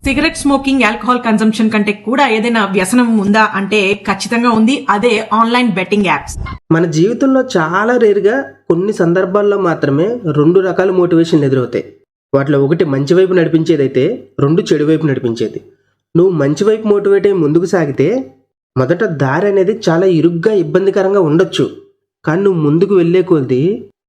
Cigarette smoking, alcohol consumption కంటే కూడా ఏదైనా వ్యసనం ఉందా అంటే ఖచ్చితంగా ఉంది. అదే ఆన్లైన్ బెట్టింగ్ యాప్స్. మన జీవితంలో చాలా రేరుగా కొన్ని సందర్భాల్లో మాత్రమే రెండు రకాల మోటివేషన్లు ఎదురవుతాయి. వాటిలో ఒకటి మంచి వైపు నడిపించేదైతే, రెండు చెడు వైపు నడిపించేది. నువ్వు మంచి వైపు మోటివేట్ అయ్యి ముందుకు సాగితే మొదట దారి అనేది చాలా ఇరుగ్గా ఇబ్బందికరంగా ఉండొచ్చు, కానీ నువ్వు ముందుకు వెళ్ళే కొద్దీ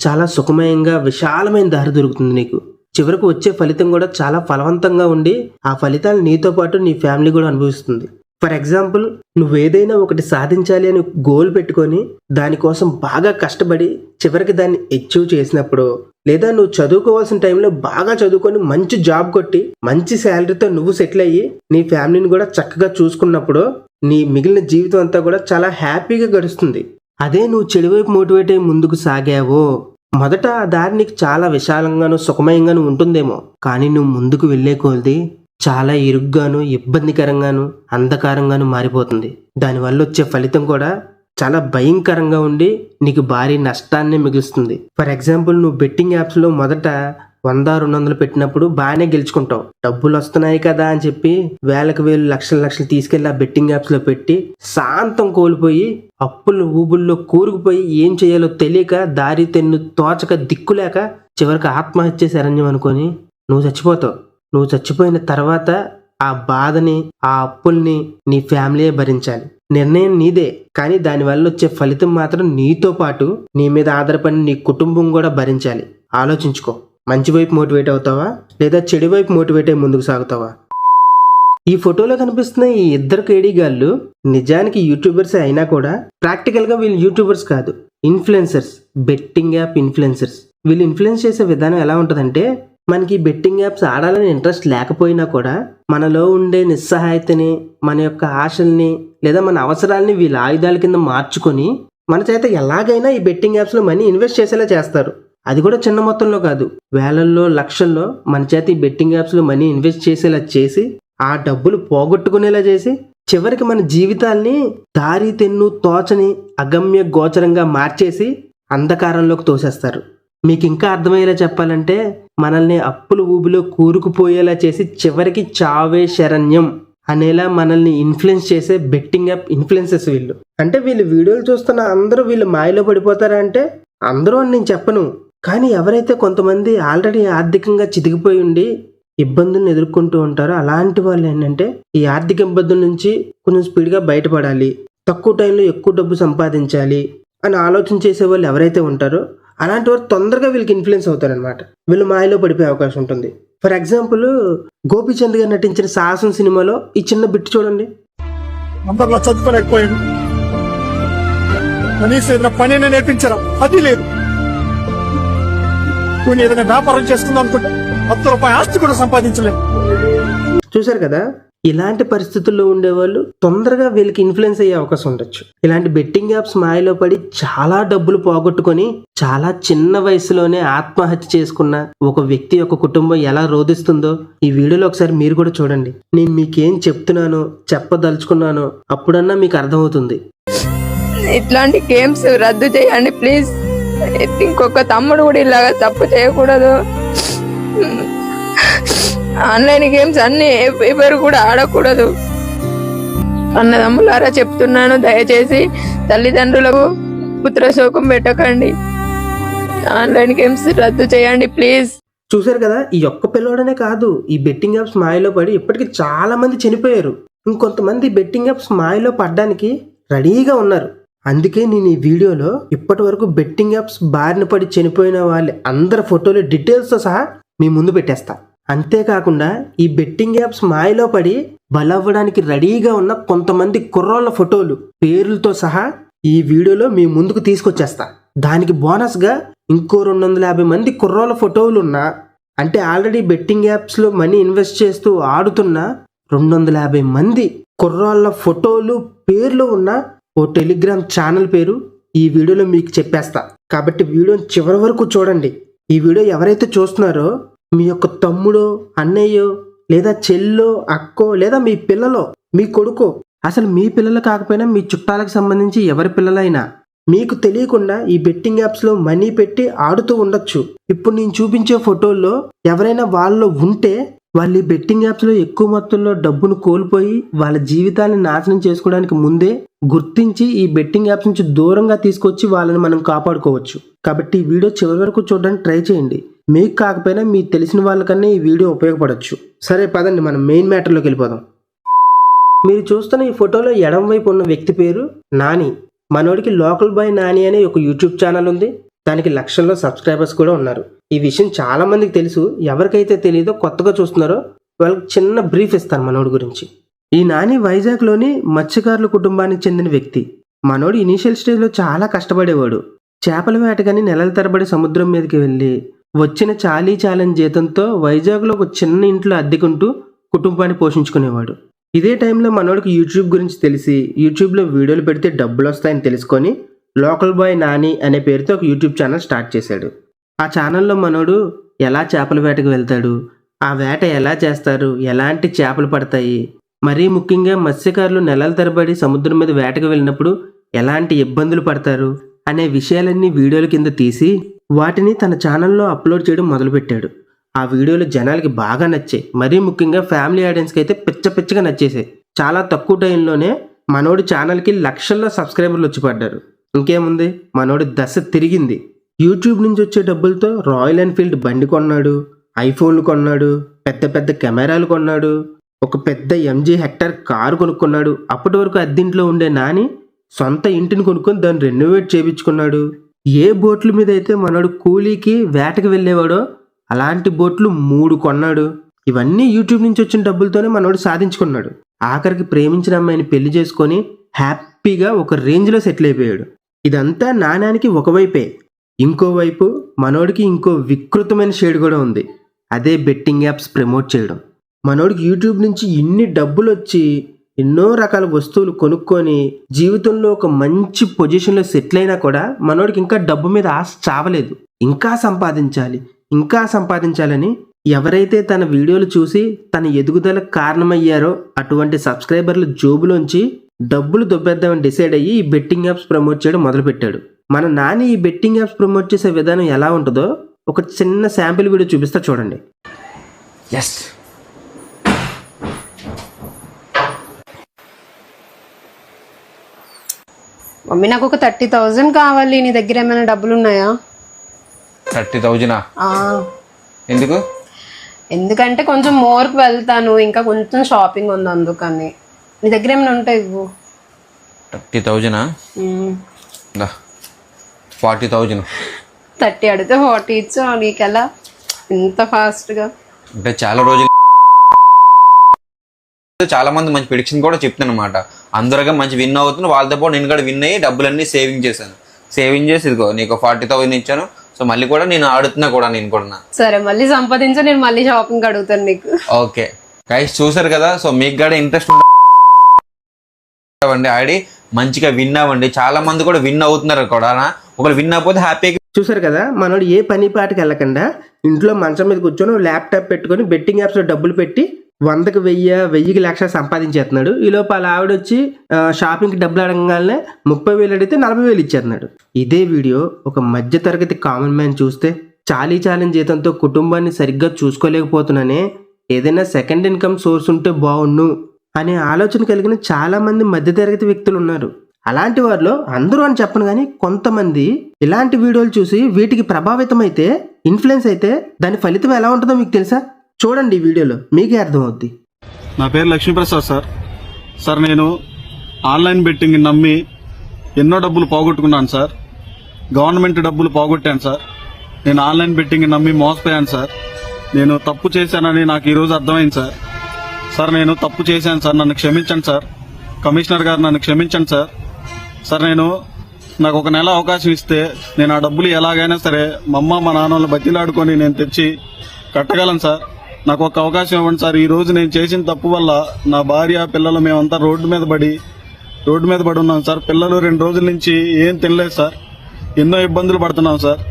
చాలా సుఖమయంగా విశాలమైన దారి దొరుకుతుంది నీకు. చివరకు వచ్చే ఫలితం కూడా చాలా ఫలవంతంగా ఉండి ఆ ఫలితాలు నీతో పాటు నీ ఫ్యామిలీ కూడా అనుభవిస్తుంది. ఫర్ ఎగ్జాంపుల్, నువ్వు ఏదైనా ఒకటి సాధించాలి అని గోల్ పెట్టుకొని దానికోసం బాగా కష్టపడి చివరికి దాన్ని అచీవ్ చేసినప్పుడు, లేదా నువ్వు చదువుకోవాల్సిన టైంలో బాగా చదువుకొని మంచి జాబ్ కొట్టి మంచి శాలరీతో నువ్వు సెటిల్ అయ్యి నీ ఫ్యామిలీని కూడా చక్కగా చూసుకున్నప్పుడు నీ మిగిలిన జీవితం అంతా కూడా చాలా హ్యాపీగా గడుస్తుంది. అదే నువ్వు చెడువైపు మోటివేట్ అయ్యి ముందుకు సాగావో, మొదట ఆ దారి నీకు చాలా విశాలంగాను సుఖమయంగాను ఉంటుందేమో, కానీ నువ్వు ముందుకు వెళ్ళే కొద్దీ చాలా ఇరుగ్గాను ఇబ్బందికరంగాను అంధకారంగాను మారిపోతుంది. దానివల్ల వచ్చే ఫలితం కూడా చాలా భయంకరంగా ఉండి నీకు భారీ నష్టాన్ని మిగులుస్తుంది. ఫర్ ఎగ్జాంపుల్, నువ్వు బెట్టింగ్ యాప్స్లో మొదట 100-200 పెట్టినప్పుడు బాగానే గెలుచుకుంటావు. డబ్బులు వస్తున్నాయి కదా అని చెప్పి వేలకు వేలు లక్షలు తీసుకెళ్లి ఆ బెట్టింగ్ యాప్స్లో పెట్టి శాంతం కోల్పోయి అప్పులు ఊబుల్లో కూరుకుపోయి ఏం చేయాలో తెలియక దారి తెన్ను తోచక దిక్కులేక చివరికి ఆత్మహత్య శరణ్యం అనుకొని నువ్వు చచ్చిపోతావు. నువ్వు చచ్చిపోయిన తర్వాత ఆ బాధని, ఆ అప్పుల్ని నీ ఫ్యామిలీయే భరించాలి. నిర్ణయం నీదే, కానీ దానివల్ల వచ్చే ఫలితం మాత్రం నీతో పాటు నీ మీద ఆధారపడిన నీ కుటుంబం కూడా భరించాలి. ఆలోచించుకో, మంచి వైపు మోటివేట్ అవుతావా లేదా చెడు వైపు మోటివేట్ అయ్యి ముందుకు సాగుతావా? ఈ ఫోటోలో కనిపిస్తున్న ఈ ఇద్దరు కేడీగాళ్ళు నిజానికి యూట్యూబర్స్ అయినా కూడా ప్రాక్టికల్గా వీళ్ళు యూట్యూబర్స్ కాదు, ఇన్ఫ్లుయెన్సర్స్, బెట్టింగ్ యాప్ ఇన్ఫ్లుయెన్సర్స్. వీళ్ళు ఇన్ఫ్లుయెన్స్ చేసే విధానం ఎలా ఉంటుందంటే, మనకి బెట్టింగ్ యాప్స్ ఆడాలని ఇంట్రెస్ట్ లేకపోయినా కూడా మనలో ఉండే నిస్సహాయతని, మన యొక్క ఆశల్ని లేదా మన అవసరాలని వీళ్ళ ఆయుధాల కింద మార్చుకొని మన చేత ఎలాగైనా ఈ బెట్టింగ్ యాప్స్లో మనీ ఇన్వెస్ట్ చేసేలా చేస్తారు. అది కూడా చిన్న మొత్తంలో కాదు, వేలల్లో లక్షల్లో మన చేత ఈ బెట్టింగ్ యాప్స్లో మనీ ఇన్వెస్ట్ చేసేలా చేసి ఆ డబ్బులు పోగొట్టుకునేలా చేసి చివరికి మన జీవితాల్ని దారి తెన్ను తోచని అగమ్య గోచరంగా మార్చేసి అంధకారంలోకి తోసేస్తారు. మీకు ఇంకా అర్థమయ్యేలా చెప్పాలంటే, మనల్ని అప్పుల ఊబిలో కూరుకుపోయేలా చేసి చివరికి చావే శరణ్యం అనేలా మనల్ని ఇన్ఫ్లుయెన్స్ చేసే బెట్టింగ్ యాప్ ఇన్ఫ్లుయెన్సెస్ వీళ్ళు. అంటే వీళ్ళు వీడియోలు చూస్తున్న అందరూ వీళ్ళు మాయలో పడిపోతారా అంటే అందరూ అని నేను చెప్పను, కానీ ఎవరైతే కొంతమంది ఆల్రెడీ ఆర్థికంగా చితికిపోయి ఉండి ఇబ్బందులను ఎదుర్కొంటూ ఉంటారో అలాంటి వాళ్ళు ఏంటంటే ఈ ఆర్థిక ఇబ్బందుల నుంచి కొంచెం స్పీడ్గా బయటపడాలి, తక్కువ టైంలో ఎక్కువ డబ్బు సంపాదించాలి అని ఆలోచన చేసే వాళ్ళు ఎవరైతే ఉంటారో అలాంటి వారు తొందరగా వీళ్ళకి ఇన్ఫ్లుయెన్స్ అవుతారనమాట. వీళ్ళు మాయలో పడిపోయే అవకాశం ఉంటుంది. ఫర్ ఎగ్జాంపుల్, గోపీచంద్ గారు నటించిన సాహసం సినిమాలో ఈ చిన్న బిట్ చూడండి. అందరిలో చదువుకోలేకపోయాను, కనీసం ఏదైనా పని నేర్పించరా అది లేదు. కొన్ని ఏదైనా వ్యాపారం చేసుకుందాం అనుకుంటే ₹10 ఆస్తి కూడా సంపాదించలేదు. చూసారు కదా, ఇలాంటి పరిస్థితుల్లో ఉండేవాళ్ళు తొందరగా వీళ్ళకి ఇన్ఫ్లుయెన్స్ అయ్యే అవకాశం ఉండొచ్చు. ఇలాంటి బెట్టింగ్ యాప్స్ మాయలో పడి చాలా డబ్బులు పోగొట్టుకొని చాలా చిన్న వయసులోనే ఆత్మహత్య చేసుకున్న ఒక వ్యక్తి యొక్క కుటుంబం ఎలా రోధిస్తుందో ఈ వీడియోలో ఒకసారి మీరు కూడా చూడండి. నేను మీకేం చెప్తున్నానో చెప్పదలుచుకున్నానో అప్పుడన్నా మీకు అర్థమవుతుంది. ఇట్లాంటి గేమ్స్ రద్దు చేయండి ప్లీజ్. ఇంకొక తమ్ముడు కూడా ఇలాగా తప్పు చేయకూడదు. ఆన్లైన్ గేమ్స్ అన్ని ఎవరు కూడా ఆడకూడదు. అన్నదమ్ములారా చెప్తున్నాను, దయచేసి తల్లిదండ్రులకు పుత్రశోకం పెట్టకండి. ఆన్లైన్ గేమ్స్ రద్దు చేయండి ప్లీజ్. చూసారు కదా, ఈ ఒక్క పిల్లవాడనే కాదు, ఈ బెట్టింగ్ యాప్స్ మాయలో పడి ఇప్పటికీ చాలా మంది చనిపోయారు. ఇంకొంతమంది బెట్టింగ్ యాప్స్ మాయలో పడ్డానికి రెడీగా ఉన్నారు. అందుకే నేను ఈ వీడియోలో ఇప్పటి వరకు బెట్టింగ్ యాప్స్ బారిన పడి చనిపోయిన వాళ్ళ అందరి ఫోటోలు డీటెయిల్స్తో సహా మీ ముందు పెట్టేస్తా. అంతేకాకుండా ఈ బెట్టింగ్ యాప్స్ మాయలో పడి బలవ్వడానికి రెడీగా ఉన్న కొంతమంది కుర్రోళ్ళ ఫోటోలు పేర్లతో సహా ఈ వీడియోలో మీ ముందుకు తీసుకొచ్చేస్తా. దానికి బోనస్గా ఇంకో 250 మంది కుర్రోళ్ళ ఫోటోలు ఉన్నా, అంటే ఆల్రెడీ బెట్టింగ్ యాప్స్లో మనీ ఇన్వెస్ట్ చేస్తూ ఆడుతున్న 250 మంది కుర్రోళ్ళ ఫోటోలు పేర్లు ఉన్న ఓ టెలిగ్రామ్ ఛానల్ పేరు ఈ వీడియోలో మీకు చెప్పేస్తా. కాబట్టి వీడియోని చివరి వరకు చూడండి. ఈ వీడియో ఎవరైతే చూస్తున్నారో మీ యొక్క తమ్ముడో, అన్నయ్యో, లేదా చెల్లో, అక్కో, లేదా మీ పిల్లలో, మీ కొడుకో, అసలు మీ పిల్లలు కాకపోయినా మీ చుట్టాలకు సంబంధించి ఎవరి పిల్లలైనా మీకు తెలియకుండా ఈ బెట్టింగ్ యాప్స్లో మనీ పెట్టి ఆడుతూ ఉండొచ్చు. ఇప్పుడు నేను చూపించే ఫోటోల్లో ఎవరైనా వాళ్ళలో ఉంటే వాళ్ళు ఈ బెట్టింగ్ యాప్స్లో ఎక్కువ మొత్తంలో డబ్బును కోల్పోయి వాళ్ళ జీవితాన్ని నాశనం చేసుకోవడానికి ముందే గుర్తించి ఈ బెట్టింగ్ యాప్స్ నుంచి దూరంగా తీసుకొచ్చి వాళ్ళని మనం కాపాడుకోవచ్చు. కాబట్టి ఈ వీడియో చివరి వరకు చూడడానికి ట్రై చేయండి. మీకు కాకపోయినా మీకు తెలిసిన వాళ్ళకన్నా ఈ వీడియో ఉపయోగపడవచ్చు. సరే పదండి, మనం మెయిన్ మ్యాటర్లోకి వెళ్ళిపోదాం. మీరు చూస్తున్న ఈ ఫోటోలో ఎడమ వైపు ఉన్న వ్యక్తి పేరు నాని. మనోడికి లోకల్ బాయ్ నాని అనే ఒక యూట్యూబ్ ఛానల్ ఉంది. దానికి లక్షల్లో సబ్స్క్రైబర్స్ కూడా ఉన్నారు. ఈ విషయం చాలా మందికి తెలుసు. ఎవరికైతే తెలియదో కొత్తగా చూస్తున్నారో వాళ్ళకి చిన్న బ్రీఫ్ ఇస్తాను మనోడి గురించి. ఈ నాని వైజాగ్లోని మత్స్యకారుల కుటుంబానికి చెందిన వ్యక్తి. మనోడు ఇనీషియల్ స్టేజ్లో చాలా కష్టపడేవాడు. చేపల వేటగాని నెలల తరబడి సముద్రం మీదకి వెళ్ళి వచ్చిన చాలీ జీతంతో వైజాగ్లో ఒక చిన్న ఇంట్లో అద్దెకుంటూ కుటుంబాన్ని పోషించుకునేవాడు. ఇదే టైంలో మనోడికి యూట్యూబ్ గురించి తెలిసి యూట్యూబ్లో వీడియోలు పెడితే డబ్బులు వస్తాయని తెలుసుకొని లోకల్ బాయ్ నాని అనే పేరుతో ఒక యూట్యూబ్ ఛానల్ స్టార్ట్ చేశాడు. ఆ ఛానల్లో మనోడు ఎలా చేపల వేటకు వెళ్తాడు, ఆ వేట ఎలా చేస్తారు, ఎలాంటి చేపలు పడతాయి, మరీ ముఖ్యంగా మత్స్యకారులు నెలల తరబడి సముద్రం మీద వేటకు వెళ్ళినప్పుడు ఎలాంటి ఇబ్బందులు పడతారు అనే విషయాలన్నీ వీడియోల కింద తీసి వాటిని తన ఛానల్లో అప్లోడ్ చేయడం మొదలుపెట్టాడు. ఆ వీడియోలు జనాలకి బాగా నచ్చాయి. మరీ ముఖ్యంగా ఫ్యామిలీ ఆడియన్స్కి అయితే పిచ్చగా నచ్చేసాయి. చాలా తక్కువ టైంలోనే మనోడి ఛానల్కి లక్షల్లో సబ్స్క్రైబర్లు వచ్చి పడ్డారు. ఇంకేముంది, మనోడి దశ తిరిగింది. యూట్యూబ్ నుంచి వచ్చే డబ్బులతో రాయల్ ఎన్ఫీల్డ్ బండి కొన్నాడు, ఐఫోన్లు కొన్నాడు, పెద్ద కెమెరాలు కొన్నాడు, ఒక పెద్ద MG హెక్టర్ కారు కొనుక్కున్నాడు. అప్పటి వరకు అద్దెంట్లో ఉండే నాని సొంత ఇంటిని కొనుక్కొని దాన్ని రెనోవేట్ చేయించుకున్నాడు. ఏ బోట్ల మీద అయితే మనోడు కూలీకి వేటకి వెళ్ళేవాడో అలాంటి బోట్లు 3 కొన్నాడు. ఇవన్నీ యూట్యూబ్ నుంచి వచ్చిన డబ్బులతోనే మనోడు సాధించుకున్నాడు. ఆఖరికి ప్రేమించిన అమ్మాయిని పెళ్లి చేసుకొని హ్యాపీగా ఒక రేంజ్లో సెటిల్ అయిపోయాడు. ఇదంతా నాణానికి ఒకవైపే. ఇంకోవైపు మనోడికి ఇంకో వికృతమైన షేడ్ కూడా ఉంది. అదే బెట్టింగ్ యాప్స్ ప్రమోట్ చేయడం. మనోడికి యూట్యూబ్ నుంచి ఇన్ని డబ్బులు వచ్చి ఎన్నో రకాల వస్తువులు కొనుక్కొని జీవితంలో ఒక మంచి పొజిషన్లో సెటిల్ అయినా కూడా మనోడికి ఇంకా డబ్బు మీద ఆశ చావలేదు. ఇంకా సంపాదించాలని ఎవరైతే తన వీడియోలు చూసి తన ఎదుగుదలకు కారణమయ్యారో అటువంటి సబ్స్క్రైబర్ల జోబులోంచి డబ్బులు దొబ్బేద్దామని డిసైడ్ అయ్యి ఈ బెట్టింగ్ యాప్స్ ప్రమోట్ చేయడం మొదలుపెట్టాడు. మన నాని ఈ బెట్టింగ్ యాప్స్ ప్రమోట్ చేసే విధానం ఎలా ఉంటుందో ఒక చిన్న శాంపిల్ వీడియో చూపిస్తా చూడండి. ఎస్, మమ్మీ నాకు ఒక 30,000 కావాలి. నీ దగ్గర ఏమైనా డబ్బులు ఉన్నాయా? 30,000? ఎందుకు? ఎందుకంటే కొంచెం మోర్కి వెళ్తాను, ఇంకా కొంచెం షాపింగ్ ఉంది, అందుకని. నీ దగ్గర ఏమైనా ఉంటాయి ఇవ్వు. 30,000? 40,000. 30 అడిగితే 40 ఇచ్చా. నీకెలా ఇంత ఫాస్ట్గా? అంటే చాలా రోజులు చాలా మంది మంచి ప్రిడిక్షన్ కూడా చెప్తాను అనమాట. అందరుగా మంచి విన్ అవుతుంది, వాళ్ళతో పాటు నేను కూడా విన్ అయ్యి డబ్బులన్నీ సేవింగ్ చేశాను. సేవింగ్ చేసి ఇదిగో నీకు 40,000 ఇచ్చాను. సో మళ్ళీ కూడా నేను ఆడుతున్నా కూడా నేను కూడా. సరే, మళ్ళీ సంపాదించా, నేను మళ్ళీ షాపింగ్ అడుగుతాను నీకు. ఓకే గైస్, చూసారు కదా. సో మీకు కూడా ఇంట్రెస్ట్ ఉండి ఆడి మంచిగా విన్ అవ్వండి. చాలా మంది కూడా విన్ అవుతున్నారు కూడా. ఒకరు విన్ అయిపోతే హ్యాపీగా. చూసారు కదా, మనోడు ఏ పని పాటకి వెళ్ళకుండా ఇంట్లో మంచం మీద కూర్చొని ల్యాప్టాప్ పెట్టుకొని బెట్టింగ్ యాప్స్లో డబ్బులు పెట్టి 100కి 1000, 1000కి 1,00,000 సంపాదించేస్తున్నాడు. ఈ లోపు వాళ్ళ ఆవిడ వచ్చి షాపింగ్కి డబ్బులు అడగగానే 30,000 అడిగితే 40,000 ఇచ్చేస్తున్నాడు. ఇదే వీడియో ఒక మధ్యతరగతి కామన్ మ్యాన్ చూస్తే చాలీ జీతంతో కుటుంబాన్ని సరిగ్గా చూసుకోలేకపోతున్నానే, ఏదైనా సెకండ్ ఇన్కమ్ సోర్స్ ఉంటే బాగుండు అనే ఆలోచన కలిగిన చాలా మంది మధ్యతరగతి వ్యక్తులు ఉన్నారు. అలాంటి వారిలో అందరూ అని చెప్పను కానీ కొంతమంది ఇలాంటి వీడియోలు చూసి వీటికి ప్రభావితం అయితే, ఇన్ఫ్లుయెన్స్ అయితే దాని ఫలితం ఎలా ఉంటుందో మీకు తెలుసా? చూడండి ఈ వీడియోలో, మీకే అర్థమవుద్ది. నా పేరు లక్ష్మీప్రసాద్ సార్. నేను ఆన్లైన్ బెట్టింగ్ నమ్మి ఎన్నో డబ్బులు పోగొట్టుకున్నాను సార్. గవర్నమెంట్ డబ్బులు పోగొట్టాను సార్. నేను ఆన్లైన్ బెట్టింగ్ నమ్మి మోసపోయాను సార్. నేను తప్పు చేశానని నాకు ఈరోజు అర్థమైంది సార్. నేను తప్పు చేశాను సార్, నన్ను క్షమించండి సార్. కమిషనర్ గారు నన్ను క్షమించండి సార్. నాకు ఒక నెల అవకాశం ఇస్తే నేను ఆ డబ్బులు ఎలాగైనా సరే మా అమ్మ మా నాన్నలు బతిలాడుకొని నేను తెచ్చి కట్టగలను సార్. నాకు ఒక అవకాశం ఇవ్వండి సార్. ఈ రోజు నేను చేసిన తప్పు వల్ల నా భార్య, పిల్లలు మేమంతా రోడ్డు మీద పడి ఉన్నాం సార్. పిల్లలు 2 రోజుల నుంచి ఏం తినలేదు సార్. ఎన్నో ఇబ్బందులు పడుతున్నాం సార్.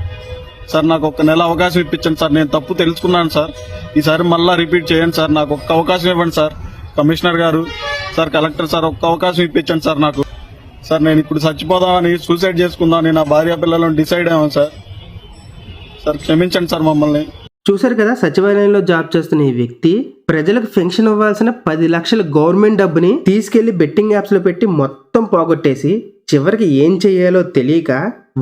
నాకు ఒక్క నెల అవకాశం ఇప్పించండి సార్. నేను తప్పు తెలుసుకున్నాను సార్. ఈసారి మళ్ళా రిపీట్ చేయండి సార్. నాకు ఒక్క అవకాశం ఇవ్వండి సార్. కమిషనర్ గారు, సార్ కలెక్టర్ సార్, ఒక్క అవకాశం ఇప్పించండి సార్ నాకు. నేను ఇప్పుడు చచ్చిపోదామని, సూసైడ్ చేసుకుందామని నా భార్య పిల్లలను డిసైడ్ అయ్యాను సార్. క్షమించండి సార్ మమ్మల్ని. చూశారు కదా, సచివాలయంలో జాబ్ చేస్తున్న ఈ వ్యక్తి ప్రజలకు పెన్షన్ ఇవ్వాల్సిన 10 లక్షల గవర్నమెంట్ డబ్బుని తీసుకెళ్లి బెట్టింగ్ యాప్స్ లో పెట్టి మొత్తం పోగొట్టేసి చివరికి ఏం చెయ్యాలో తెలియక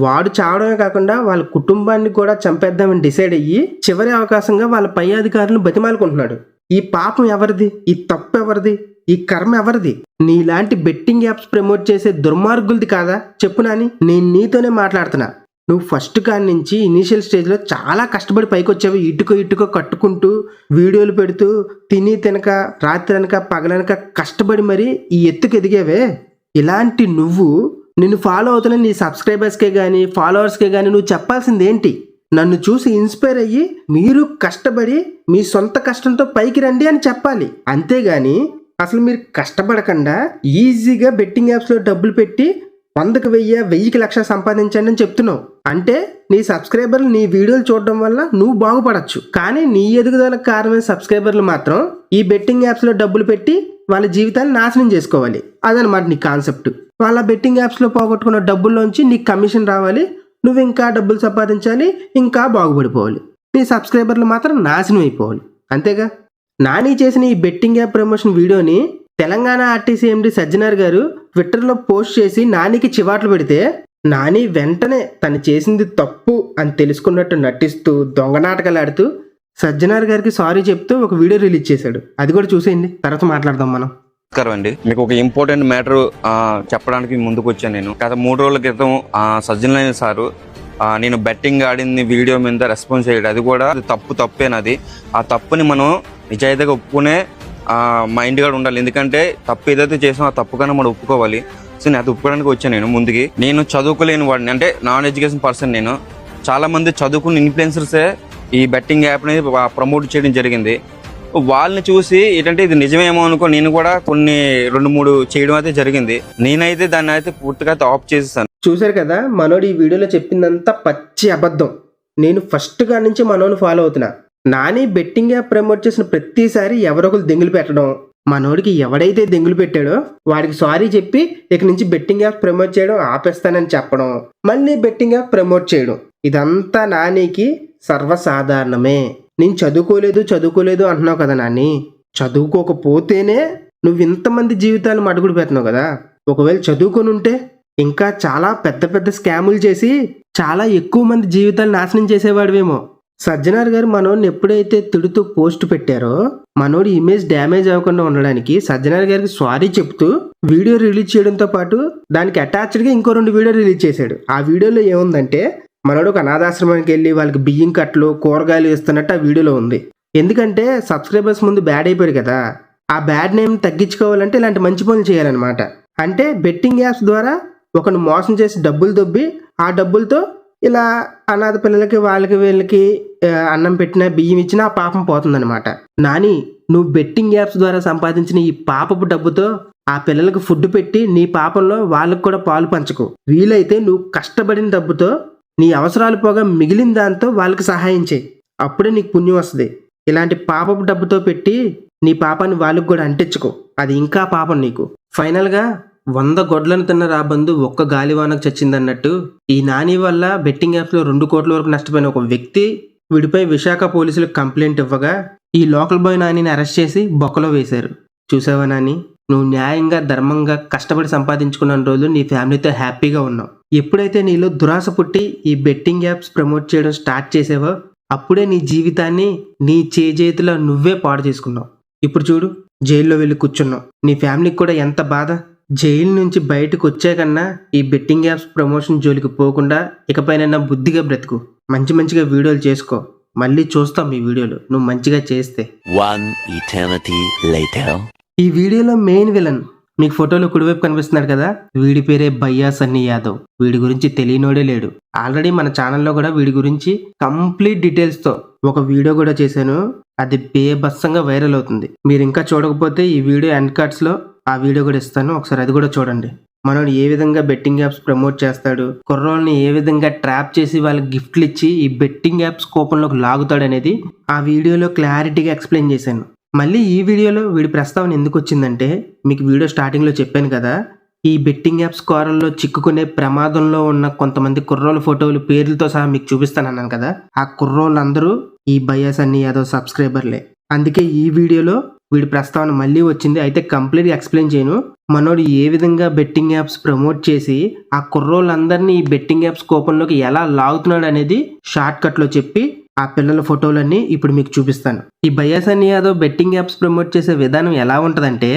వాడు చావడమే కాకుండా వాళ్ళ కుటుంబాన్ని కూడా చంపేద్దామని డిసైడ్ అయ్యి చివరి అవకాశంగా వాళ్ళ పై అధికారులను బతిమాలుకుంటున్నాడు. ఈ పాపం ఎవరిది? ఈ తప్పు ఎవరిది? ఈ కర్మ ఎవరిది? నీలాంటి బెట్టింగ్ యాప్స్ ప్రమోట్ చేసే దుర్మార్గులది కాదా చెప్పు నాని. నేను నీతోనే మాట్లాడుతున్నా. నువ్వు ఫస్ట్ కాడి నుంచి ఇనీషియల్ స్టేజ్లో చాలా కష్టపడి పైకి వచ్చావు. ఇటుకో కట్టుకుంటూ వీడియోలు పెడుతూ తినక రాత్రి అనక పగలనక కష్టపడి మరి ఈ ఎత్తుకు ఎదిగేవే. ఇలాంటి నువ్వు నిన్ను ఫాలో అవుతున్న నీ సబ్స్క్రైబర్స్కే కానీ ఫాలోవర్స్కే కానీ నువ్వు చెప్పాల్సింది ఏంటి? నన్ను చూసి ఇన్స్పైర్ అయ్యి మీరు కష్టపడి మీ సొంత కష్టంతో పైకి రండి అని చెప్పాలి. అంతేగాని అసలు మీరు కష్టపడకుండా ఈజీగా బెట్టింగ్ యాప్స్లో డబ్బులు పెట్టి 100కి 1000, 1000కి 1,00,000 సంపాదించండి అని చెప్తున్నావు. అంటే నీ సబ్స్క్రైబర్లు నీ వీడియోలు చూడడం వల్ల నువ్వు బాగుపడచ్చు. కానీ నీ ఎదుగుదలకు కారణమైన సబ్స్క్రైబర్లు మాత్రం ఈ బెట్టింగ్ యాప్స్లో డబ్బులు పెట్టి వాళ్ళ జీవితాన్ని నాశనం చేసుకోవాలి. అదనమాట నీ కాన్సెప్ట్. వాళ్ళ బెట్టింగ్ యాప్స్లో పోగొట్టుకున్న డబ్బుల్లోంచి నీకు కమిషన్ రావాలి, నువ్వు ఇంకా డబ్బులు సంపాదించాలి, ఇంకా బాగుపడిపోవాలి. నీ సబ్స్క్రైబర్లు మాత్రం నాశనం అయిపోవాలి. అంతేగా. నాని చేసిన ఈ బెట్టింగ్ యాప్ ప్రమోషన్ వీడియోని తెలంగాణ ఆర్టీసీ ఎండి సజ్జనార్ గారు ట్విట్టర్లో పోస్ట్ చేసి నానికి చివాట్లు పెడితే నాని వెంటనే తను చేసింది తప్పు అని తెలుసుకున్నట్టు నటిస్తూ దొంగ నాటకాలు ఆడుతూ సజ్జనార్ గారికి సారీ చెప్తూ ఒక వీడియో రిలీజ్ చేశాడు. అది కూడా చూసేయండి, తర్వాత మాట్లాడదాం మనం. నమస్కారం అండి. మీకు ఒక ఇంపార్టెంట్ మ్యాటర్ చెప్పడానికి ముందుకు వచ్చాను. నేను గత 3 రోజుల క్రితం సజ్జనార్ సారు నేను బెట్టింగ్ ఆడింది వీడియో మీద రెస్పాన్స్ చేయడం, అది కూడా తప్పేనది. ఆ తప్పుని మనం నిజాయితీగా ఒప్పుకునే మైండ్ కూడా ఉండాలి. ఎందుకంటే తప్పు ఏదైతే చేసామో ఆ తప్పు కన్నా మనం ఒప్పుకోవాలి. సో నేను అది ఒప్పుకోవడానికి వచ్చాను. నేను చదువుకోలేని వాడిని, అంటే నాన్ ఎడ్యుకేషన్ పర్సన్. నేను చాలా మంది చదువుకున్న ఇన్ఫ్లుయెన్సర్సే ఈ బెట్టింగ్ యాప్ అనేది ప్రమోట్ చేయడం జరిగింది. వాళ్ళని చూసి ఏంటంటే ఇది నిజమేమో అనుకో నేను కూడా కొన్ని 2-3 చేయడం అయితే జరిగింది. నేనైతే దాన్ని అయితే పూర్తిగా ఆఫ్ చేసేసాను. చూశారు కదా, మనోడు ఈ వీడియోలో చెప్పిందంతా పచ్చి అబద్ధం. నేను ఫస్ట్ గా నుంచి మనోని ఫాలో అవుతున్నా. నాని బెట్టింగ్ యాప్ ప్రమోట్ చేసిన ప్రతిసారి ఎవరొకరు దెంగులు పెట్టడం, మనోడికి ఎవడైతే దెంగులు పెట్టాడో వాడికి సారీ చెప్పి ఇక నుంచి బెట్టింగ్ యాప్ ప్రమోట్ చేయడం ఆపేస్తానని చెప్పడం, మళ్ళీ బెట్టింగ్ యాప్ ప్రమోట్ చేయడం, ఇదంతా నానికి సర్వసాధారణమే. నేను చదువుకోలేదు అంటున్నావు కదా నాని. చదువుకోకపోతేనే నువ్వు ఇంతమంది జీవితాలు మడుగుడు పెడుతున్నావు కదా. ఒకవేళ చదువుకొని ఉంటే ఇంకా చాలా పెద్ద స్కాములు చేసి చాలా ఎక్కువ మంది జీవితాలు నాశనం చేసేవాడివేమో. సజ్జనార్ గారు మనోడిని ఎప్పుడైతే తిడుతూ పోస్ట్ పెట్టారో మనోడి ఇమేజ్ డ్యామేజ్ అవ్వకుండా ఉండడానికి సజ్జనార్ గారికి సారీ చెప్తూ వీడియో రిలీజ్ చేయడంతో పాటు దానికి అటాచ్డ్గా ఇంకో 2 వీడియో రిలీజ్ చేశాడు. ఆ వీడియోలో ఏముందంటే మనోడు ఒక అనాథాశ్రమానికి వెళ్ళి వాళ్ళకి బియ్యం కట్టలు కూరగాయలు ఇస్తున్నట్టు ఆ వీడియోలో ఉంది. ఎందుకంటే సబ్స్క్రైబర్స్ ముందు బ్యాడ్ అయిపోయారు కదా, ఆ బ్యాడ్ నేమ్ తగ్గించుకోవాలంటే ఇలాంటి మంచి పనులు చేయాలన్నమాట. అంటే బెట్టింగ్ యాప్స్ ద్వారా ఒకరిని మోసం చేసి డబ్బులు దొబ్బి ఆ డబ్బులతో ఇలా అనాథ పిల్లలకి వాళ్ళకి వీళ్ళకి అన్నం పెట్టినా బియ్యం ఇచ్చినా ఆ పాపం పోతుందన్నమాట. నాని, నువ్వు బెట్టింగ్ యాప్స్ ద్వారా సంపాదించిన ఈ పాపపు డబ్బుతో ఆ పిల్లలకు ఫుడ్ పెట్టి నీ పాపంలో వాళ్ళకు కూడా పాలు పంచకు. వీలైతే నువ్వు కష్టపడిన డబ్బుతో నీ అవసరాలు పోగా మిగిలిన దాంతో వాళ్ళకి సహాయం చేయి. అప్పుడే నీకు పుణ్యం వస్తుంది. ఇలాంటి పాపపు డబ్బుతో పెట్టి నీ పాపాన్ని వాళ్ళకు కూడా అంటించుకో, అది ఇంకా పాపం నీకు. ఫైనల్గా 100 గొడ్లను తిన్న రాబందు ఒక్క గాలివానకు చచ్చిందన్నట్టు ఈ నాని వల్ల బెట్టింగ్ యాప్స్లో 2 కోట్ల వరకు నష్టపోయిన ఒక వ్యక్తి వీడిపై విశాఖ పోలీసులకు కంప్లైంట్ ఇవ్వగా ఈ లోకల్ బాయ్ నానిని అరెస్ట్ చేసి బొక్కలో వేశారు. చూసావా నాని, నువ్వు న్యాయంగా ధర్మంగా కష్టపడి సంపాదించుకున్న రోజులు నీ ఫ్యామిలీతో హ్యాపీగా ఉన్నావు. ఎప్పుడైతే నీలో దురాశ పుట్టి ఈ బెట్టింగ్ యాప్స్ ప్రమోట్ చేయడం స్టార్ట్ చేసావో అప్పుడే నీ జీవితాన్ని నీ చేతిలో నువ్వే పాడు చేసుకున్నావు. ఇప్పుడు చూడు, జైల్లో వెళ్ళి కూర్చున్నావు. నీ ఫ్యామిలీకి కూడా ఎంత బాధ. జైలు నుంచి బయటకు వచ్చాకన్నా ఈ బెట్టింగ్ యాప్స్ ప్రమోషన్ జోలికి పోకుండా ఇకపైన బుద్ధిగా బ్రతుకు. మంచిగా వీడియోలు చేసుకో. మళ్ళీ చూస్తాం ఈ వీడియోలు నువ్వు మంచిగా చేస్తే. ఈ వీడియోలో మెయిన్ విలన్ మీకు ఫోటోలో కుడివైపు కనిపిస్తున్నాడు కదా, వీడి పేరే భయ్యా సన్నీ యాదవ్. వీడి గురించి తెలియనోడే లేడు. ఆల్రెడీ మన ఛానల్లో కూడా వీడి గురించి కంప్లీట్ డీటెయిల్స్ తో ఒక వీడియో కూడా చేశాను. అది బేబస్సంగా వైరల్ అవుతుంది. మీరు ఇంకా చూడకపోతే ఈ వీడియో ఎండ్ కార్డ్స్ లో ఆ వీడియో కూడా ఇస్తాను, ఒకసారి అది కూడా చూడండి. మనోడు ఏ విధంగా బెట్టింగ్ యాప్స్ ప్రమోట్ చేస్తాడు, కుర్రోళ్ళని ఏ విధంగా ట్రాప్ చేసి వాళ్ళకి గిఫ్ట్లు ఇచ్చి ఈ బెట్టింగ్ యాప్స్ కోపంలోకి లాగుతాడు అనేది ఆ వీడియోలో క్లారిటీగా ఎక్స్ప్లెయిన్ చేశాను. మళ్ళీ ఈ వీడియోలో వీడి ప్రస్తావన ఎందుకు వచ్చిందంటే, మీకు వీడియో స్టార్టింగ్లో చెప్పాను కదా, ఈ బెట్టింగ్ యాప్స్ కోరల్లో చిక్కుకునే ప్రమాదంలో ఉన్న కొంతమంది కుర్రోళ్ళ ఫోటోలు పేర్లతో సహా మీకు చూపిస్తానన్నాను కదా. ఆ కుర్రోళ్ళందరూ ఈ భయ్యా సన్నీ యాదవ్ సబ్స్క్రైబర్లే. అందుకే ఈ వీడియోలో వీడి ప్రస్తావన మళ్ళీ వచ్చింది. అయితే కంప్లీట్గా ఎక్స్ప్లెయిన్ చేయను. మనోడు ఏ విధంగా బెట్టింగ్ యాప్స్ ప్రమోట్ చేసి ఆ కుర్రోళ్ళందరినీ ఈ బెట్టింగ్ యాప్స్ కోపంలోకి ఎలా లాగుతున్నాడు అనేది షార్ట్ కట్లో చెప్పి ఆ పిల్లల ఫోటోలన్నీ ఇప్పుడు మీకు చూపిస్తాను. ఈ బయాసన్నీ యాదవ్ బెట్టింగ్ యాప్స్ ప్రమోట్ చేసే విధానం ఎలా ఉంటదంటే,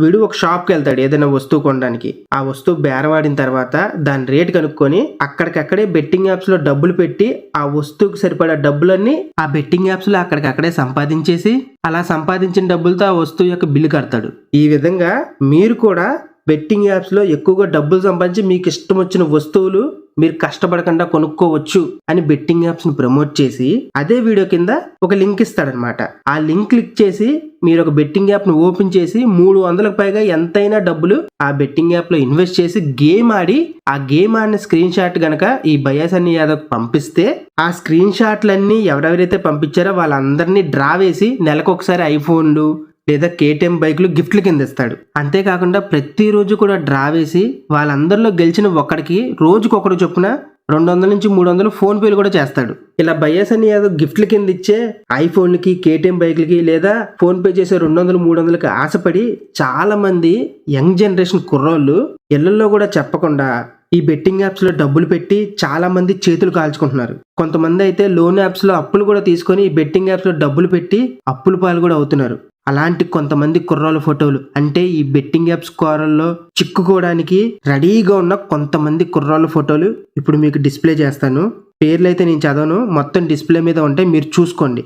వీడు ఒక షాప్కి వెళ్తాడు ఏదైనా వస్తువు కొనడానికి. ఆ వస్తువు బేరవాడిన తర్వాత దాని రేట్ కనుక్కొని అక్కడికక్కడే బెట్టింగ్ యాప్స్ లో డబ్బులు పెట్టి ఆ వస్తువుకి సరిపడా డబ్బులన్నీ ఆ బెట్టింగ్ యాప్స్ లో అక్కడికక్కడే సంపాదించేసి అలా సంపాదించిన డబ్బులతో ఆ వస్తువు యొక్క బిల్లు కడతాడు. ఈ విధంగా మీరు కూడా బెట్టింగ్ యాప్స్ లో ఎక్కువగా డబ్బులు సంపాదించి మీకు ఇష్టం వచ్చిన వస్తువులు మీరు కష్టపడకుండా కొనుక్కోవచ్చు అని బెట్టింగ్ యాప్స్ ని ప్రమోట్ చేసి అదే వీడియో కింద ఒక లింక్ ఇస్తాడనమాట. ఆ లింక్ క్లిక్ చేసి మీరు ఒక బెట్టింగ్ యాప్ ను ఓపెన్ చేసి 300కు పైగా ఎంతైనా డబ్బులు ఆ బెట్టింగ్ యాప్ లో ఇన్వెస్ట్ చేసి గేమ్ ఆడి ఆ గేమ్ ఆడిన స్క్రీన్ షాట్ గనక ఈ బయాసన్నీ యాదవ్ పంపిస్తే ఆ స్క్రీన్ షాట్లన్నీ ఎవరెవరైతే పంపించారో వాళ్ళందరినీ డ్రా వేసి నెలకొకసారి ఐఫోన్లు లేదా కేటీఎం బైక్లు గిఫ్ట్ల కింద ఇస్తాడు. అంతేకాకుండా ప్రతిరోజు కూడా డ్రా వేసి వాళ్ళందరిలో గెలిచిన ఒక్కడికి రోజుకొకడు చొప్పున 200 నుంచి 300 ఫోన్ పేలు కూడా చేస్తాడు. ఇలా బయాసన్నీ యాదవ్ గిఫ్ట్ల కింద ఇచ్చే ఐఫోన్లకి కేటీఎం బైక్లకి లేదా ఫోన్ పే చేసే 200-300కి ఆశపడి చాలా మంది యంగ్ జనరేషన్ కుర్రోళ్ళు ఇళ్లలో కూడా చెప్పకుండా ఈ బెట్టింగ్ యాప్స్ లో డబ్బులు పెట్టి చాలా మంది చేతులు కాల్చుకుంటున్నారు. కొంతమంది అయితే లోన్ యాప్స్ లో అప్పులు కూడా తీసుకొని ఈ బెట్టింగ్ యాప్స్ లో డబ్బులు పెట్టి అప్పుల పాలు కూడా అవుతున్నారు. అలాంటి కొంతమంది కుర్రాల ఫోటోలు, అంటే ఈ బెట్టింగ్ యాప్స్ కోరల్లో చిక్కుకోవడానికి రెడీగా ఉన్న కొంతమంది కుర్రాల ఫోటోలు ఇప్పుడు మీకు డిస్ప్లే చేస్తాను. పేర్లు అయితే నేను చదవను, మొత్తం డిస్ప్లే మీద ఉంటే మీరు చూసుకోండి.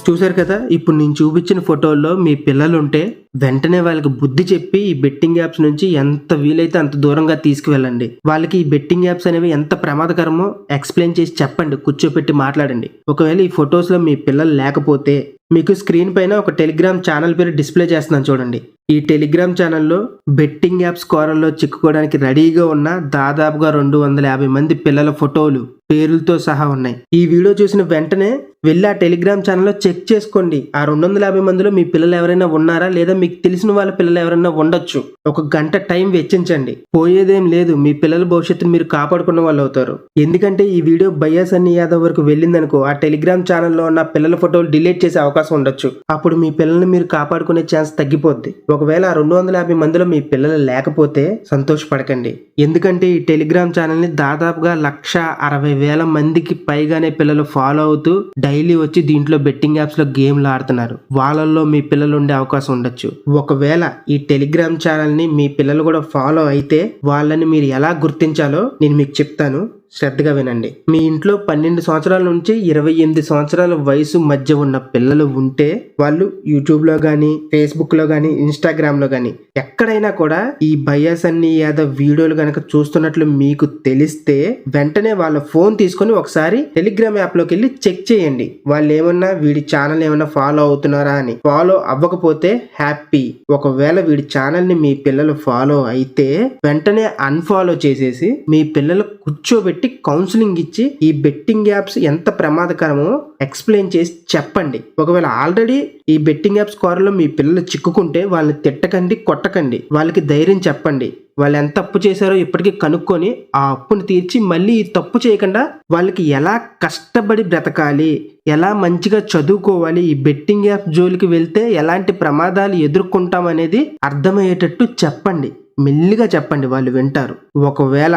చూశారు కదా, ఇప్పుడు నేను చూపించిన ఫోటోల్లో మీ పిల్లలు ఉంటే వెంటనే వాళ్ళకి బుద్ధి చెప్పి ఈ బెట్టింగ్ యాప్స్ నుంచి ఎంత వీలైతే అంత దూరంగా తీసుకువెళ్ళండి. వాళ్ళకి ఈ బెట్టింగ్ యాప్స్ అనేవి ఎంత ప్రమాదకరమో ఎక్స్ప్లెయిన్ చేసి చెప్పండి, కూర్చోపెట్టి మాట్లాడండి. ఒకవేళ ఈ ఫొటోస్లో మీ పిల్లలు లేకపోతే మీకు స్క్రీన్ పైన ఒక టెలిగ్రామ్ ఛానల్ పేరు డిస్ప్లే చేస్తున్నాను చూడండి. ఈ టెలిగ్రామ్ ఛానల్లో బెట్టింగ్ యాప్స్ కోరల్లో చిక్కుకోవడానికి రెడీగా ఉన్న దాదాపుగా 250 మంది పిల్లల ఫోటోలు పేర్లతో సహా ఉన్నాయి. ఈ వీడియో చూసిన వెంటనే వెళ్ళి ఆ టెలిగ్రామ్ ఛానల్లో చెక్ చేసుకోండి. ఆ 250 మందిలో మీ పిల్లలు ఎవరైనా ఉన్నారా, లేదా మీకు తెలిసిన వాళ్ళ పిల్లలు ఎవరైనా ఉండొచ్చు. ఒక గంట టైం వెచ్చించండి, పోయేదేం లేదు. మీ పిల్లల భవిష్యత్తును మీరు కాపాడుకున్న వాళ్ళు అవుతారు. ఎందుకంటే ఈ వీడియో బయాసన్నీ యాదవ్ వరకు వెళ్ళిందనుకో, ఆ టెలిగ్రామ్ ఛానల్లో ఉన్న పిల్లల ఫోటోలు డిలీట్ చేసే అవకాశం ఉండొచ్చు. అప్పుడు మీ పిల్లల్ని మీరు కాపాడుకునే ఛాన్స్ తగ్గిపోద్ది. ఒకవేళ ఆ 250 మందిలో మీ పిల్లలు లేకపోతే సంతోషపడకండి. ఎందుకంటే ఈ టెలిగ్రామ్ ఛానల్ ని దాదాపుగా 160,000 మందికి పైగానే పిల్లలు ఫాలో అవుతూ డైలీ వచ్చి దీంట్లో బెట్టింగ్ యాప్స్ లో గేమ్లు ఆడుతున్నారు. వాళ్ళల్లో మీ పిల్లలు ఉండే అవకాశం ఉండొచ్చు. ఒకవేళ ఈ టెలిగ్రామ్ ఛానల్ ని మీ పిల్లలు కూడా ఫాలో అయితే వాళ్ళని మీరు ఎలా గుర్తించాలో నేను మీకు చెప్తాను, శ్రద్ధగా వినండి. మీ ఇంట్లో 12 సంవత్సరాల నుంచి 28 సంవత్సరాల వయసు మధ్య ఉన్న పిల్లలు ఉంటే వాళ్ళు యూట్యూబ్ లో గానీ, ఫేస్బుక్ లో గానీ, ఇన్స్టాగ్రామ్ లో గానీ ఎక్కడైనా కూడా ఈ బయాసన్నీ యాదవ్ వీడియోలు గనక చూస్తున్నట్లు మీకు తెలిస్తే వెంటనే వాళ్ళ ఫోన్ తీసుకొని ఒకసారి టెలిగ్రామ్ యాప్ లోకి వెళ్ళి చెక్ చేయండి. వాళ్ళు ఏమన్నా వీడి ఛానల్ ఏమన్నా ఫాలో అవుతున్నారా అని. ఫాలో అవ్వకపోతే హ్యాపీ. ఒకవేళ వీడి ఛానల్ ని మీ పిల్లలు ఫాలో అయితే వెంటనే అన్ఫాలో చేసేసి మీ పిల్లలు కూర్చోబెట్టి కౌన్సిలింగ్ ఇచ్చి ఈ బెట్టింగ్ యాప్స్ ఎంత ప్రమాదకరమో ఎక్స్ప్లెయిన్ చేసి చెప్పండి. ఒకవేళ ఆల్రెడీ ఈ బెట్టింగ్ యాప్స్ కోరలో మీ పిల్లలు చిక్కుకుంటే వాళ్ళని తిట్టకండి, కొట్టకండి. వాళ్ళకి ధైర్యం చెప్పండి. వాళ్ళు ఎంత తప్పు చేశారో ఇప్పటికీ కనుక్కొని ఆ అప్పుని తీర్చి మళ్ళీ ఈ తప్పు చేయకుండా వాళ్ళకి ఎలా కష్టపడి బ్రతకాలి, ఎలా మంచిగా చదువుకోవాలి, ఈ బెట్టింగ్ యాప్ జోలికి వెళ్తే ఎలాంటి ప్రమాదాలు ఎదుర్కొంటాం అనేది అర్థమయ్యేటట్టు చెప్పండి. మెల్లిగా చెప్పండి, వాళ్ళు వింటారు. ఒకవేళ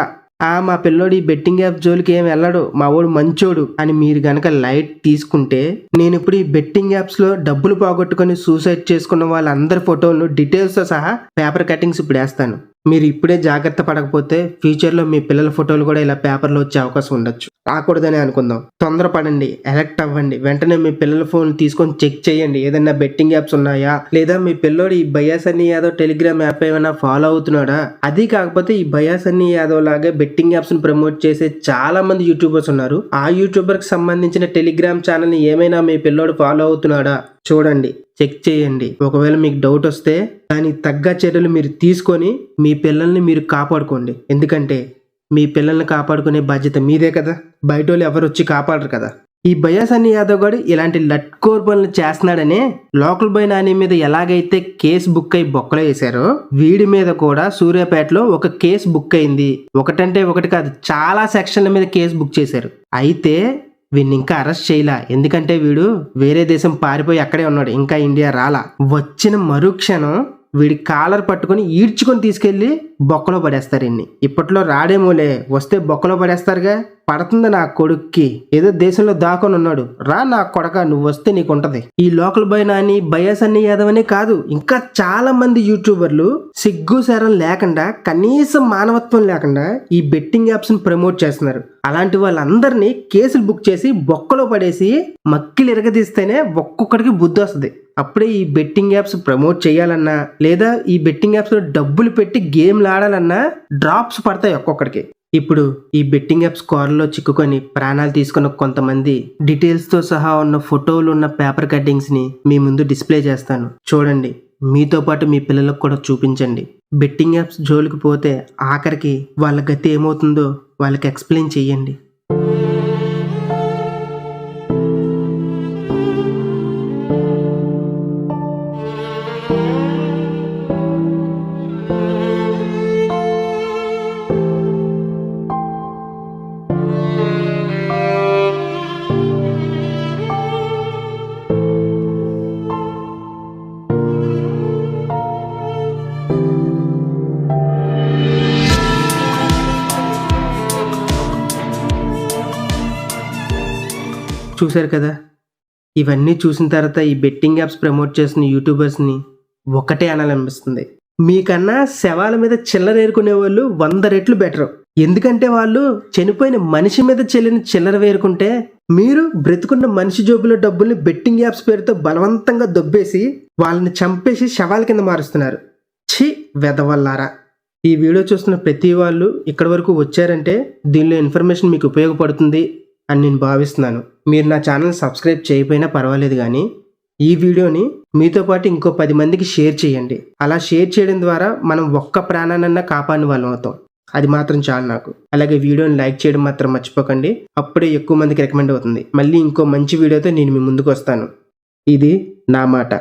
మా పిల్లోడు ఈ బెట్టింగ్ యాప్ జోలికి ఏం వెళ్ళడు, మా వాడు మంచోడు అని మీరు గనక లైట్ తీసుకుంటే, నేను ఇప్పుడు ఈ బెట్టింగ్ యాప్స్ లో డబ్బులు పోగొట్టుకుని సూసైడ్ చేసుకున్న వాళ్ళందరి ఫోటోలను డీటెయిల్స్ తో సహా పేపర్ కటింగ్స్ ఇప్పుడు వేస్తాను. మీరు ఇప్పుడే జాగ్రత్త పడకపోతే ఫ్యూచర్ లో మీ పిల్లల ఫోటోలు కూడా ఇలా పేపర్లో వచ్చే అవకాశం ఉండొచ్చు. రాకూడదని అనుకుందాం. తొందరపడండి, ఎలక్ట్ అవ్వండి. వెంటనే మీ పిల్లల ఫోన్ తీసుకొని చెక్ చేయండి ఏదైనా బెట్టింగ్ యాప్స్ ఉన్నాయా, లేదా మీ పిల్లోడు ఈ బయాసన్నీ యాదవ్ టెలిగ్రామ్ యాప్ ఏమైనా ఫాలో అవుతున్నాడా. అది కాకపోతే ఈ బయాసన్నీ యాదవ్ లాగే బెట్టింగ్ యాప్స్ ని ప్రమోట్ చేసే చాలా మంది యూట్యూబర్స్ ఉన్నారు. ఆ యూట్యూబర్ కి సంబంధించిన టెలిగ్రామ్ ఛానల్ ని ఏమైనా మీ పిల్లోడు ఫాలో అవుతున్నాడా చూడండి. చెక్ చేయండి. ఒకవేళ మీకు డౌట్ వస్తే దానికి తగ్గ చర్యలు మీరు తీసుకొని మీ పిల్లల్ని మీరు కాపాడుకోండి. ఎందుకంటే మీ పిల్లల్ని కాపాడుకునే బాధ్యత మీదే కదా, బయట వాళ్ళు ఎవరు వచ్చి కాపాడరు కదా. ఈ బయాసన్ని యాదవ్ గారు ఇలాంటి లట్కోర్ పనులు చేస్తున్నాడనే లోకల్ బాయ్ నాని మీద ఎలాగైతే కేసు బుక్ అయి బొక్కలో వేశారో వీడి మీద కూడా సూర్యాపేటలో ఒక కేసు బుక్ అయింది. ఒకటంటే ఒకటి కాదు, చాలా సెక్షన్ల మీద కేసు బుక్ చేశారు. అయితే వీడిని ఇంకా అరెస్ట్ చేయలా, ఎందుకంటే వీడు వేరే దేశం పారిపోయి అక్కడే ఉన్నాడు, ఇంకా ఇండియా రాలా. వచ్చిన మరుక్షణం వీడి కాలర్ పట్టుకొని ఈడ్చుకొని తీసుకెళ్లి బొక్కలో పడేస్తారు. ఇప్పట్లో రాడేమోలే, వస్తే బొక్కలో పడేస్తారుగా. పడుతుంది నా కొడుక్కి, ఏదో దేశంలో దాకొని ఉన్నాడు, రా నా కొడక, నువ్వు వస్తే నీకుంటది. ఈ లోకల్ బాయ్ నాని, బయాసన్ని యాదవ్ అనే కాదు, ఇంకా చాలా మంది యూట్యూబర్లు సిగ్గు శరం లేకుండా, కనీసం మానవత్వం లేకుండా ఈ బెట్టింగ్ యాప్స్ ని ప్రమోట్ చేస్తున్నారు. అలాంటి వాళ్ళందరినీ కేసులు బుక్ చేసి బొక్కలో పడేసి మక్కిలు ఇరగదీస్తేనే ఒక్కొక్కడికి బుద్ధి వస్తుంది. అప్పుడే ఈ బెట్టింగ్ యాప్స్ ప్రమోట్ చేయాలన్నా లేదా ఈ బెట్టింగ్ యాప్స్ లో డబ్బులు పెట్టి గేమ్లు ఆడాలన్నా డ్రాప్స్ పడతాయి ఒక్కొక్కడికి. ఇప్పుడు ఈ బెట్టింగ్ యాప్స్ కోరలో చిక్కుకొని ప్రాణాలు తీసుకున్న కొంతమంది డీటెయిల్స్ తో సహా ఉన్న ఫోటోలు ఉన్న పేపర్ కట్టింగ్స్ ని మీ ముందు డిస్ప్లే చేస్తాను, చూడండి. మీతో పాటు మీ పిల్లలకు కూడా చూపించండి. బెట్టింగ్ యాప్స్ జోలికి పోతే ఆఖరికి వాళ్ళ గతి ఏమవుతుందో వాళ్ళకి ఎక్స్ప్లెయిన్ చెయ్యండి. చూశారు కదా, ఇవన్నీ చూసిన తర్వాత ఈ బెట్టింగ్ యాప్స్ ప్రమోట్ చేస్తున్న యూట్యూబర్స్ని ఒకటే అనాలనిపిస్తుంది, మీకన్నా శవాల మీద చిల్లర ఏరుకునే వాళ్ళు 100 రెట్లు బెటర్. ఎందుకంటే వాళ్ళు చనిపోయిన మనిషి మీద చెల్లిన చిల్లర వేరుకుంటే, మీరు బ్రతుకున్న మనిషి జోబులో డబ్బుల్ని బెట్టింగ్ యాప్స్ పేరుతో బలవంతంగా దొబ్బేసి వాళ్ళని చంపేసి శవాల కింద మారుస్తున్నారు. ఛీ వెదవల్లారా. ఈ వీడియో చూస్తున్న ప్రతి వాళ్ళు ఇక్కడి వరకు వచ్చారంటే దీనిలో ఇన్ఫర్మేషన్ మీకు ఉపయోగపడుతుంది అని నేను భావిస్తున్నాను. మీరు నా ఛానల్ సబ్స్క్రైబ్ చేయకపోయినా పర్వాలేదు, కానీ ఈ వీడియోని మీతో పాటు ఇంకో 10 మందికి షేర్ చేయండి. అలా షేర్ చేయడం ద్వారా మనం ఒక్క ప్రాణానన్నా కాపాడిన వాళ్ళం అవుతాం. అది మాత్రం చాలు నాకు. అలాగే వీడియోని లైక్ చేయడం మాత్రం మర్చిపోకండి, అప్పుడే ఎక్కువ మందికి రికమెండ్ అవుతుంది. మళ్ళీ ఇంకో మంచి వీడియోతో నేను మీ ముందుకు వస్తాను. ఇది నా మాట.